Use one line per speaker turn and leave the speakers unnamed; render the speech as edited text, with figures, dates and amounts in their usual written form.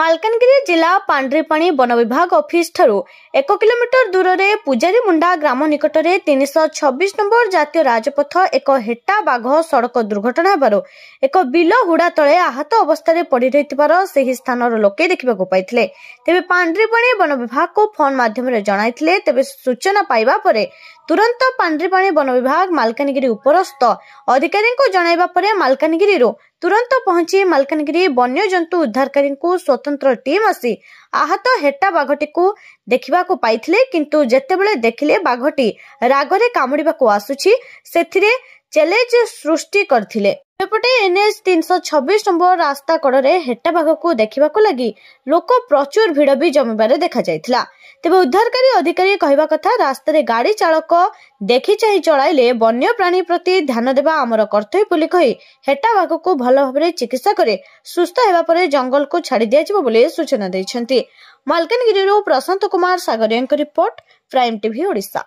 ମାଲକାନଗିରି ଜିଲ୍ଲା ପାଣ୍ଡ୍ରିପାଣି ବନ ବିଭାଗ ଅଫିସ ଠାରୁ 1 କିଲୋମିଟର ଦୂରରେ ପୂଜାରୀମୁଣ୍ଡା ଗ୍ରାମ ନିକଟରେ 326 ନମ୍ବର ଜାତୀୟ ରାଜପଥ ଏକ ହେଟା ବାଘ ସଡ଼କ ଦୁର୍ଘଟଣା ହେବାରୁ ଏକ ବିଲ ହୁଡ଼ା ତଳେ ଆହତ ଅବସ୍ଥାରେ ପଡ଼ି ରହିଥିବାର ସେହି ସ୍ଥାନର ଲୋକେ ଦେଖିବାକୁ ପାଇଥିଲେ। ତେବେ ପାଣ୍ଡ୍ରିପାଣି ବନ ବିଭାଗକୁ ଫୋନ ମାଧ୍ୟମରେ ଜଣାଇଥିଲେ। ତେବେ ସୂଚନା ପାଇବା ପରେ ତୁରନ୍ତ ପାଣ୍ଡ୍ରିପାଣି ବନ ବିଭାଗ ମାଲକାନଗିରି ଉପରସ୍ଥ ଅଧିକାରୀଙ୍କୁ ଜଣାଇବା ପରେ ମାଲକାନଗିରିରୁ ତୁରନ୍ତ ପହଞ୍ଚି ମାଲକାନଗିରି ବନ୍ୟଜନ୍ତୁ ଉଦ୍ଧାରକାରୀଙ୍କୁ ସ୍ୱତନ୍ତ୍ର ଟିମ୍ ଆସି ଆହତ ହେଟା ବାଘଟିକୁ ଦେଖିବାକୁ ପାଇଥିଲେ। କିନ୍ତୁ ଯେତେବେଳେ ଦେଖିଲେ ବାଘଟି ରାଗରେ କାମୁଡ଼ିବାକୁ ଆସୁଛି ସେଥିରେ ଚ୍ୟାଲେଞ୍ଜ ସୃଷ୍ଟି କରିଥିଲେ। ସେପଟେ NH 326 ନମ୍ବର ରାସ୍ତା କଡ଼ରେ ହେଟା ବାଘକୁ ଦେଖିବାକୁ ଲାଗି ଲୋକ ପ୍ରଚୁର ଭିଡ଼ ବି ଜମିବାରେ ଦେଖାଯାଇଥିଲା। ତେବେ ଉଦ୍ଧାରକାରୀ ଅଧିକାରୀ କହିବା କଥା, ରାସ୍ତାରେ ଗାଡ଼ି ଚାଳକ ଦେଖି ଚାହିଁ ଚଳାଇଲେ ବନ୍ୟପ୍ରାଣୀ ପ୍ରତି ଧ୍ୟାନ ଦେବା ଆମର କର୍ତ୍ତବ୍ୟ ବୋଲି କହି ହେଟା ବାଘକୁ ଭଲ ଭାବରେ ଚିକିତ୍ସା କରି ସୁସ୍ଥ ହେବା ପରେ ଜଙ୍ଗଲକୁ ଛାଡ଼ି ଦିଆଯିବ ବୋଲି ସୂଚନା ଦେଇଛନ୍ତି। ମାଲକାନଗିରିରୁ ପ୍ରଶାନ୍ତ କୁମାର ସାଗରିଆଙ୍କ ରିପୋର୍ଟ, ପ୍ରାଇମ୍ ଟିଭି ଓଡ଼ିଶା।